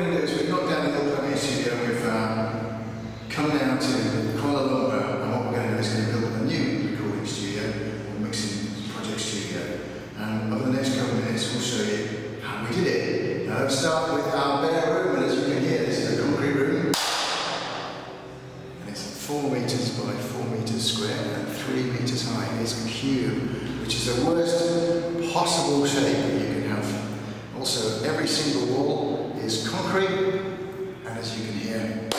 going to do is we've knocked down the old Calamity Studio. We've come down to Kuala Lumpur, and what we're going to do is going to build a new recording studio, or mixing project studio. And over the next couple of minutes, we'll show you how we did it. Now, let's start with our bare room, and as you can hear, this is a concrete room. And it's 4 meters by 4 meters square and 3 meters high. It's a cube, which is the worst possible shape that you can have. Also, every single wall is concrete, and as you can hear,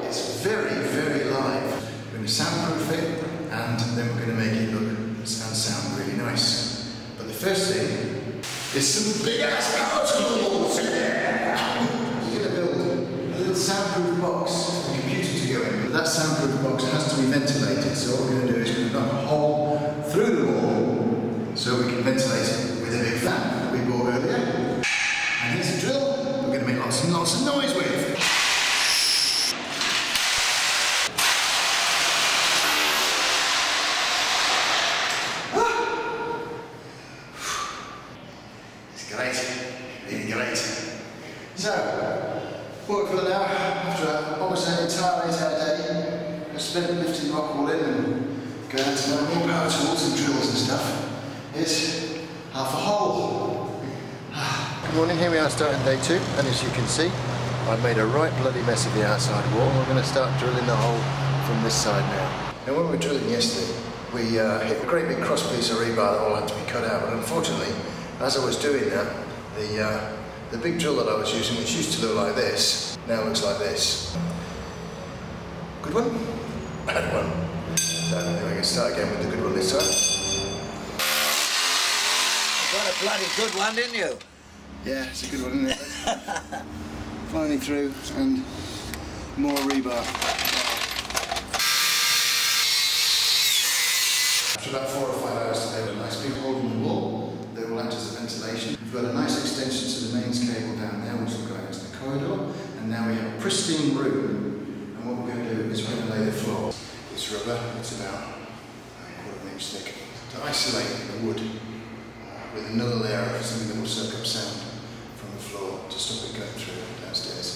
it's very, very live. We're going to soundproof it, and then we're going to make it look and sound really nice. But the first thing is some big ass power tools. We're going to build a little soundproof box for the computer to go in. But that soundproof box has to be ventilated, so what we're going to do is we're going to knock a hole through the wall so we can ventilate it with a big fan that we bought earlier. And here's a drill we're going to make lots and lots of noise with. It's great, really great. So, what we've got now, after almost an entire 8-hour day, I've spent lifting rock wall in and going out to learn more power tools and drills and stuff, is half a hole. Good morning, here we are starting day 2, and as you can see, I've made a right bloody mess of the outside wall. We're going to start drilling the hole from this side now. Now when we were drilling yesterday, we hit a great big cross piece of rebar that all had to be cut out, but unfortunately, as I was doing that, the big drill that I was using, which used to look like this, now looks like this. Good one? Bad one. So anyway, we can start again with the good one this time. You got a bloody good one, didn't you? Yeah, it's a good one, isn't it? Finally through, and more rebar. After about 4 or 5 hours today, with a nice big hole in the wall, they will act as a ventilation. We've got a nice extension to the mains cable down there, which will go out to the corridor, and now we have a pristine room. And what we're going to do is we're going to lay the floor. It's rubber, it's about 1/4 inch thick, to isolate the wood with another layer of something that will soak up sound from the floor to stop it going through downstairs.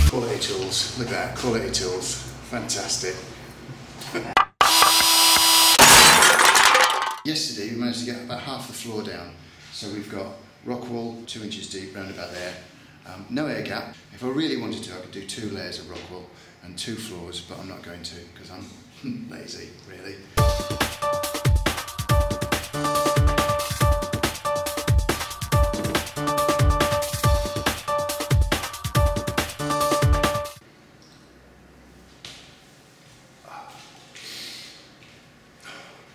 Quality tools, look at that, quality tools, fantastic. Yesterday we managed to get about half the floor down, so we've got rock wall 2 inches deep round about there. No air gap. If I really wanted to, I could do 2 layers of rock wool and 2 floors, but I'm not going to because I'm lazy, really.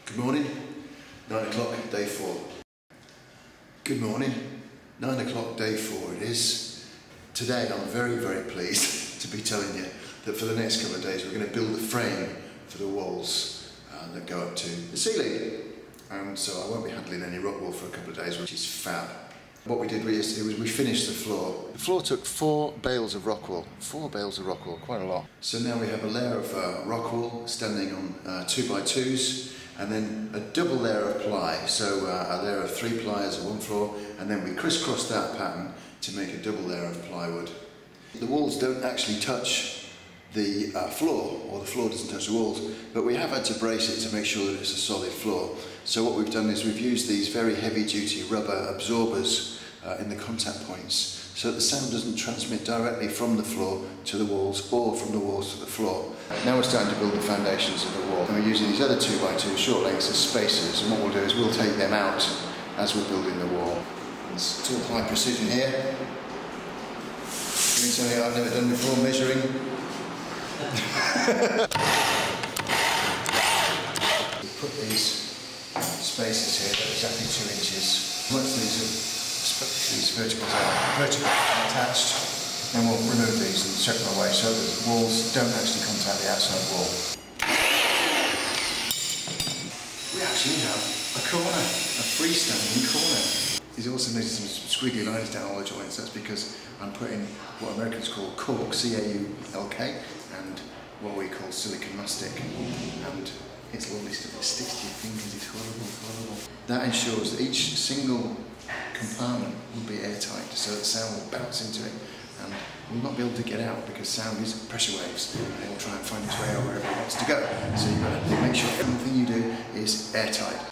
Good morning. 9 o'clock, day 4. Good morning. 9 o'clock, day 4 it is. Today I'm very, very pleased to be telling you that for the next couple of days we're going to build a frame for the walls that go up to the ceiling. So I won't be handling any rock wool for a couple of days, which is fab. What we did was we finished the floor. The floor took 4 bales of rock wool. 4 bales of rock wool, quite a lot. So now we have a layer of rock wool standing on 2x2s, and then a double layer of ply, so a layer of 3 pliers on one floor, and then we crisscross that pattern to make a double layer of plywood. The walls don't actually touch the floor, or the floor doesn't touch the walls, but we have had to brace it to make sure that it's a solid floor. So what we've done is we've used these very heavy duty rubber absorbers in the contact points, so that the sound doesn't transmit directly from the floor to the walls, or from the walls to the floor. Now we're starting to build the foundations of the wall, and we're using these other 2x2 short lengths as spacers, and what we'll do is we'll take them out as we're building the wall. It's all high precision here. Doing something I've never done before, measuring. We put these spacers here, they're exactly 2 inches. Once these verticals are attached, then we'll remove these and chuck them away so that the walls don't actually contact the outside wall. We actually have a corner, a freestanding corner. He's also noticed some squiggly lines down all the joints. That's because I'm putting what Americans call caulk, C-A-U-L-K, and what we call silicon mastic. And it's lovely stuff. It sticks to your fingers. It's horrible, horrible. That ensures that each single compartment will be airtight, so that sound will bounce into it and will not be able to get out, because sound is pressure waves and it will try and find its way out wherever it wants to go. So you've got to make sure everything you do is airtight.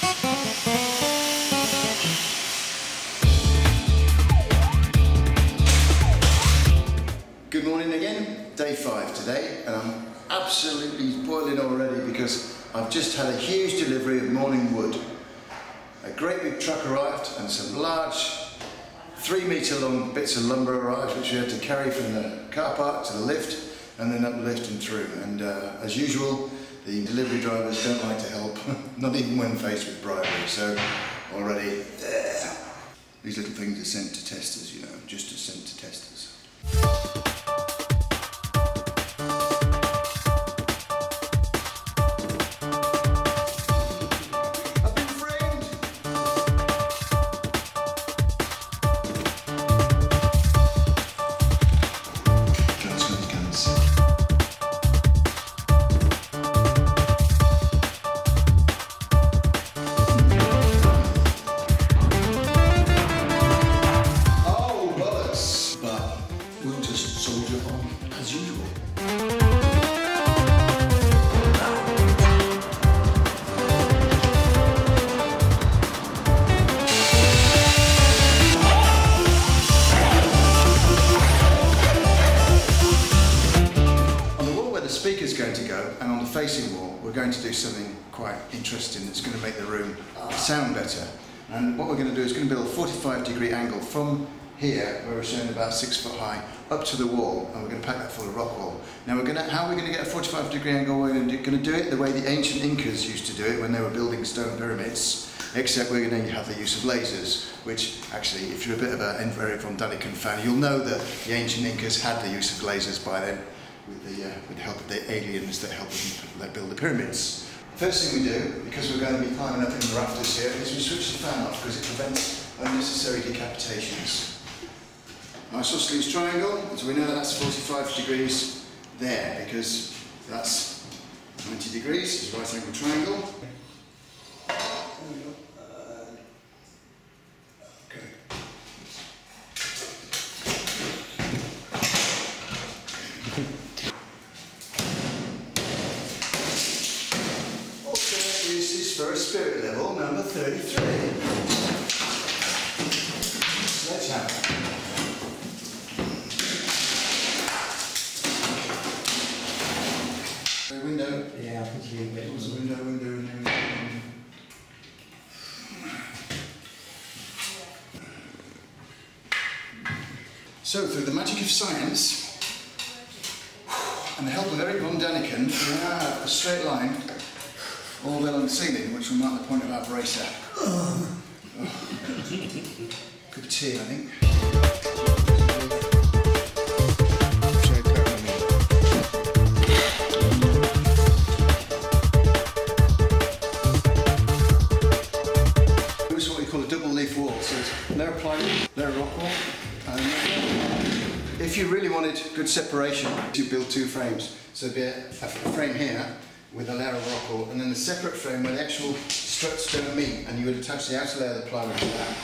Good morning again, day 5 today, and I'm absolutely boiling already because I've just had a huge delivery of morning wood. A great big truck arrived and some large 3-metre long bits of lumber arrived, which we had to carry from the car park to the lift and then up the lift and through. And as usual, the delivery drivers don't like to help, not even when faced with bribery. So already, these little things are sent to testers, you know, just as sent to testers. Going to go, and on the facing wall we're going to do something quite interesting that's going to make the room sound better. And what we're going to do is going to build a 45-degree angle from here, where we're showing about 6 foot high, up to the wall, and we're going to pack that full of rock wool. Now how are we going to get a 45-degree angle? We're going to do it the way the ancient Incas used to do it when they were building stone pyramids, except we're going to have the use of lasers, which actually, if you're a bit of an Enver von Daniken fan, you'll know that the ancient Incas had the use of lasers by then, with the help of the aliens that helped them build the pyramids. First thing we do, because we're going to be climbing up in the rafters here, is we switch the fan off because it prevents unnecessary decapitations. Isosceles triangle, so we know that that's 45 degrees there, because that's 90 degrees, it's a right angle triangle. For a spirit level, number 33. Sledgehammer. The window. Yeah, I think you get it. Window. So, through the magic of science and the help of Eric von Daniken, we now have a straight line all well on the ceiling, which will mark the point of our bracer. Cup of tea, I think. This is what we call a double leaf wall. So it's layer of plywood, layer of rock wall. If you really wanted good separation, you build 2 frames. So there'd be a frame here with a layer of rock wool, and then a separate frame where the actual struts don't meet, and you would attach the outer layer of the plywood to that.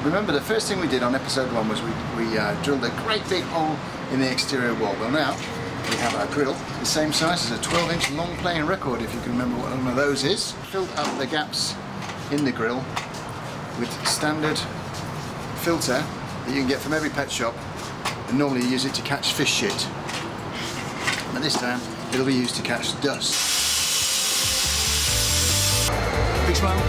Remember, the first thing we did on episode 1 was we drilled a great big hole in the exterior wall. Well, now we have our grill, the same size as a 12-inch long playing record, if you can remember what one of those is. Filled up the gaps in the grill with standard filter that you can get from every pet shop, and normally you use it to catch fish shit. But this time it'll be used to catch dust. Big smile.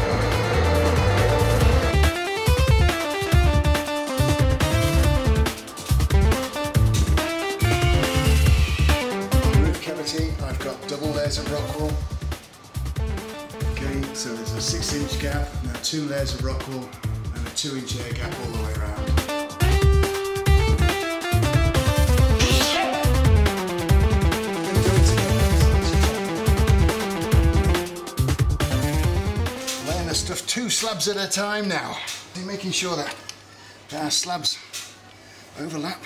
Roof cavity, I've got double layers of rock wool. Okay, so there's a 6-inch gap, now 2 layers of rock wool, and a 2-inch air gap all the way around. Stuff 2 slabs at a time now. Making sure that Our slabs overlap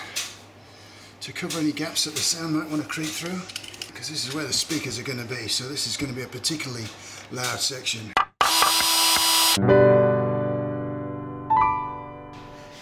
to cover any gaps that the sound might want to creep through, because this is where the speakers are going to be, so this is going to be a particularly loud section.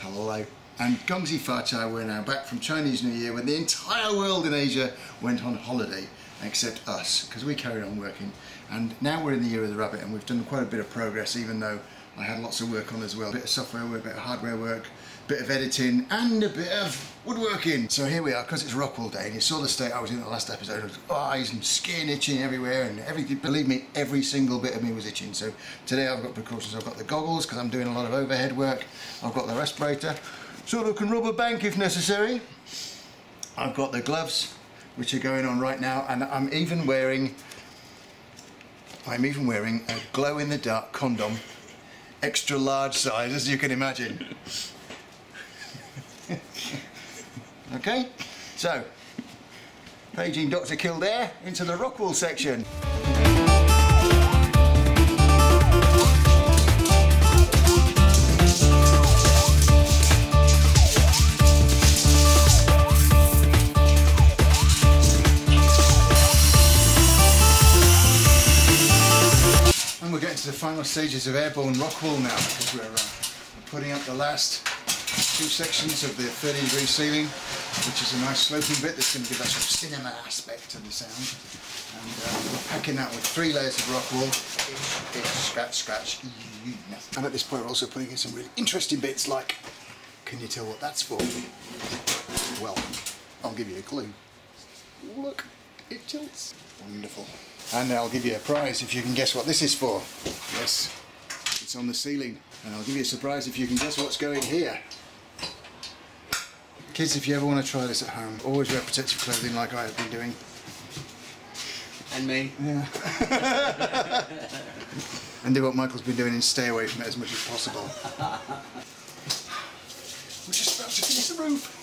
Hello. And Gongzi Fachai, we're now back from Chinese New Year when the entire world in Asia went on holiday, except us, because we carried on working. And now we're in the year of the rabbit, and we've done quite a bit of progress, even though I had lots of work on as well. A bit of software work, a bit of hardware work, a bit of editing, and a bit of woodworking. So here we are, because it's Rockwool Day, and you saw the state I was in the last episode of eyes and skin itching everywhere and everything. Believe me, every single bit of me was itching. So today I've got precautions. I've got the goggles, because I'm doing a lot of overhead work. I've got the respirator, so that I can rub a bank if necessary. I've got the gloves, which are going on right now, and I'm even wearing a glow-in-the-dark condom, extra large size, as you can imagine. Okay, so paging Dr. Kildare into the Rockwool section. And we're getting to the final stages of airborne Rockwool now, because we're putting up the last two sections of the 30-degree ceiling, which is a nice sloping bit that's going to give that sort of cinema aspect to the sound. And we're packing that with 3 layers of Rockwool. Scratch, scratch. And at this point we're also putting in some really interesting bits like, can you tell what that's for? Well, I'll give you a clue. Look, it tilts. Wonderful. And I'll give you a prize if you can guess what this is for. Yes, it's on the ceiling. And I'll give you a surprise if you can guess what's going here. Kids, if you ever want to try this at home, always wear protective clothing like I have been doing. And me. Yeah. And do what Michael's been doing and stay away from it as much as possible. We're just about to finish the roof.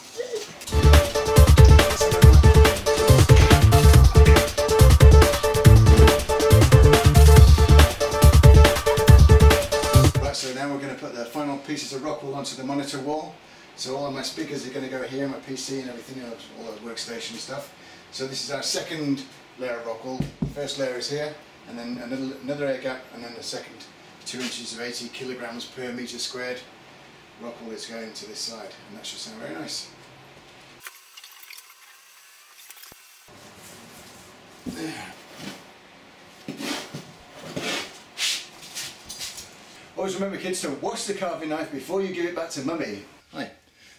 Right, so now we're going to put the final pieces of Rockwool onto the monitor wall. So all of my speakers are going to go here, my PC and everything, all the workstation stuff. So this is our second layer of Rockwool. The first layer is here, and then another air gap, and then the second 2 inches of 80 kilograms per metre squared Rockwool is going to this side, and that should sound very nice. There. Always remember, kids, to wash the carving knife before you give it back to Mummy. Hi.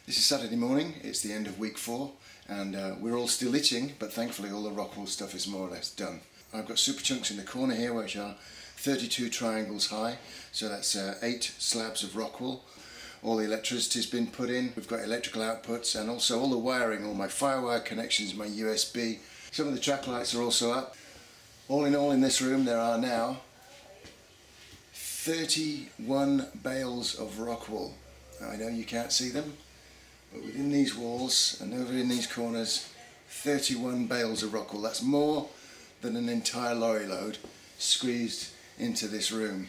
This is Saturday morning, it's the end of week 4, and we're all still itching, but thankfully all the Rockwool stuff is more or less done. I've got super chunks in the corner here, which are 32 triangles high, so that's 8 slabs of Rockwool. All the electricity's been put in, we've got electrical outputs, and also all the wiring, all my firewire connections, my USB. Some of the track lights are also up. All in this room there are now 31 bales of Rockwool. Now, I know you can't see them, but within these walls and over in these corners, 31 bales of Rockwool. That's more than an entire lorry load squeezed into this room.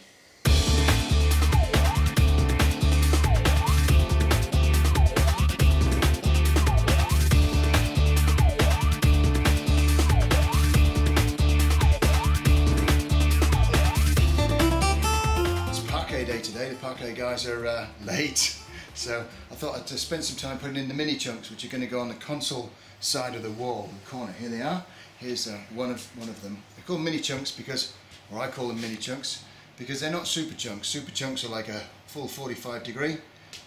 It's parquet day today. The parquet guys are late. So I thought I'd spend some time putting in the mini chunks, which are going to go on the console side of the wall, the corner. Here they are. Here's one of them. They're called mini chunks because, or I call them mini chunks, because they're not super chunks. Super chunks are like a full 45-degree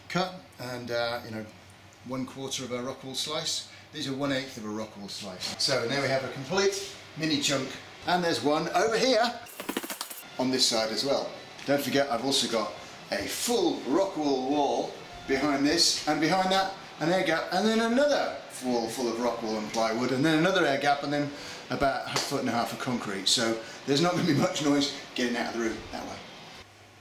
cut, and you know, 1/4 of a Rockwool slice. These are 1/8 of a Rockwool slice. So now we have a complete mini chunk, and there's one over here on this side as well. Don't forget, I've also got a full Rockwool wall behind this, and behind that an air gap, and then another wall full of Rockwool and plywood, and then another air gap, and then about 1.5 foot of concrete. So there's not going to be much noise getting out of the room that way.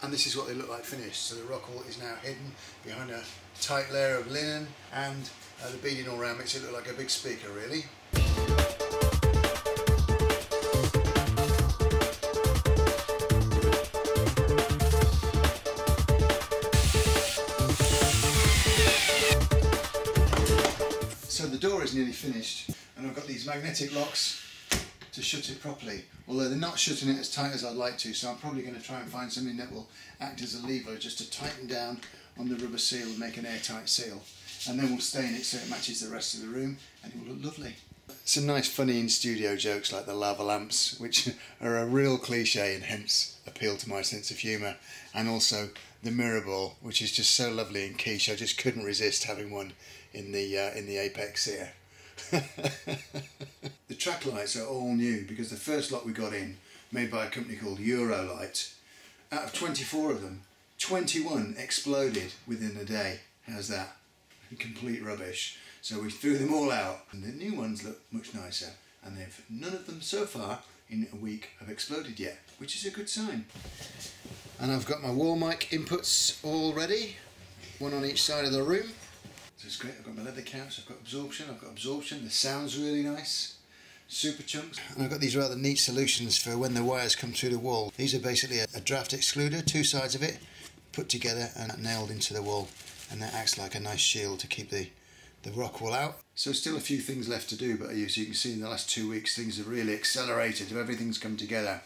And this is what they look like finished. So the Rockwool is now hidden behind a tight layer of linen, and the beading all around makes it look like a big speaker, really. nearly finished, and I've got these magnetic locks to shut it properly, although they're not shutting it as tight as I'd like to, so I'm probably going to try and find something that will act as a lever just to tighten down on the rubber seal and make an airtight seal, and then we'll stain it so it matches the rest of the room and it will look lovely. Some nice funny in-studio jokes like the lava lamps, which are a real cliche and hence appeal to my sense of humour, and also the mirror ball, which is just so lovely and quiche. I just couldn't resist having one in the apex here. The track lights are all new because the first lot we got in, made by a company called Eurolight, out of 24 of them, 21 exploded within a day. How's that? Complete rubbish. So we threw them all out, and the new ones look much nicer, and none of them so far in a week have exploded yet, which is a good sign. And I've got my wall mic inputs all ready, one on each side of the room. So it's great. I've got my leather caps, I've got absorption, the sound's really nice, super chunks. And I've got these rather neat solutions for when the wires come through the wall. These are basically a draft excluder, two sides of it, put together and nailed into the wall, and that acts like a nice shield to keep the rock wall out. So still a few things left to do, but as you can see in the last 2 weeks things have really accelerated, everything's come together.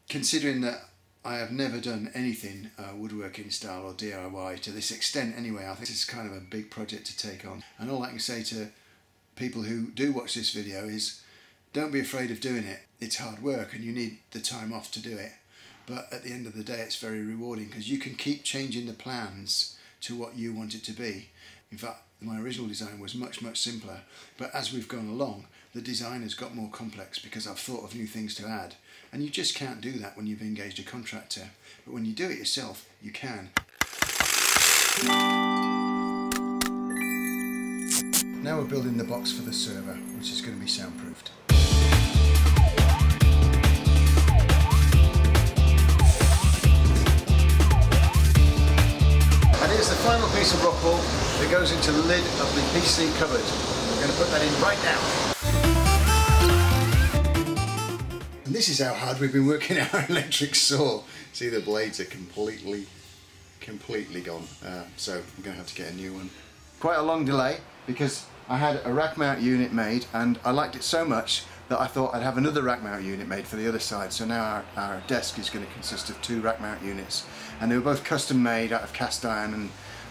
Considering that I have never done anything woodworking style or DIY to this extent anyway, I think this is kind of a big project to take on. And all I can say to people who do watch this video is don't be afraid of doing it. It's hard work and you need the time off to do it. But at the end of the day it's very rewarding because you can keep changing the plans to what you want it to be. In fact, my original design was much simpler, but as we've gone along the design has got more complex because I've thought of new things to add, and you just can't do that when you've engaged a contractor, but when you do it yourself you can. Now we're building the box for the server, which is going to be soundproofed. And here's the final piece of rock wool that goes into the lid of the PC cupboard. We're going to put that in right now. And this is how hard we've been working our electric saw. See, the blades are completely gone. So I'm going to have to get a new one. Quite a long delay because I had a rack mount unit made and I liked it so much that I thought I'd have another rack mount unit made for the other side. So now our desk is going to consist of 2 rack mount units, and they were both custom made out of cast iron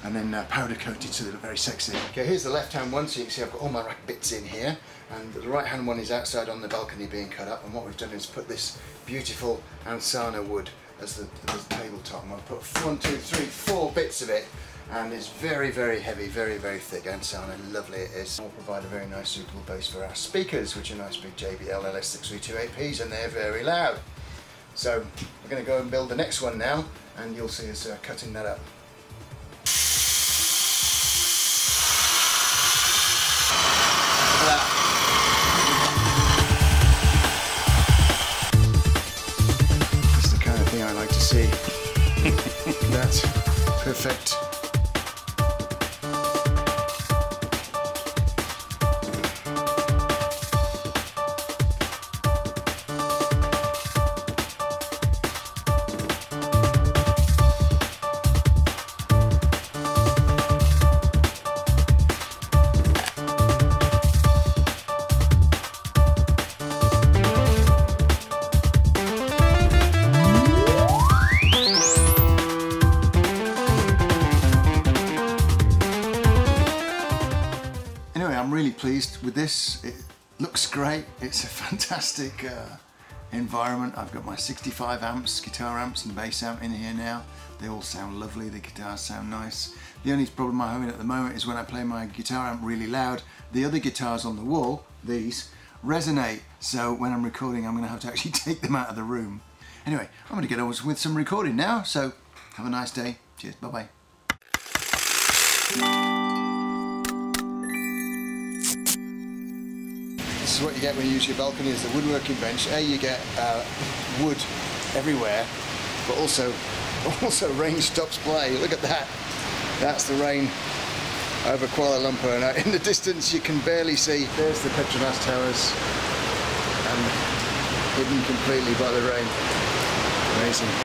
and then powder coated so they look very sexy. Okay, here's the left hand one, so you can see I've got all my rack bits in here, and the right hand one is outside on the balcony being cut up, and what we've done is put this beautiful Ansana wood as the tabletop, and I've put 1, 2, 3, 4 bits of it, and it's very heavy, very thick Ansana, lovely it is. Will provide a very nice suitable base for our speakers, which are nice big JBL LS6328Ps, and they're very loud. So we're going to go and build the next one now, and you'll see us cutting that up. This is the kind of thing I like to see. That's perfect. I'm really pleased with this. It looks great. It's a fantastic environment. I've got my 65 amps, guitar amps and bass amp in here now. They all sound lovely, the guitars sound nice. The only problem I'm having at the moment is when I play my guitar amp really loud, the other guitars on the wall, these, resonate. So when I'm recording I'm going to have to actually take them out of the room. Anyway, I'm going to get on with some recording now, so have a nice day. Cheers, bye-bye. This is what you get when you use your balcony as the woodworking bench. You get wood everywhere, but also rain stops play. Look at that. That's the rain over Kuala Lumpur. Now in the distance you can barely see. There's the Petronas Towers, and hidden completely by the rain. Amazing.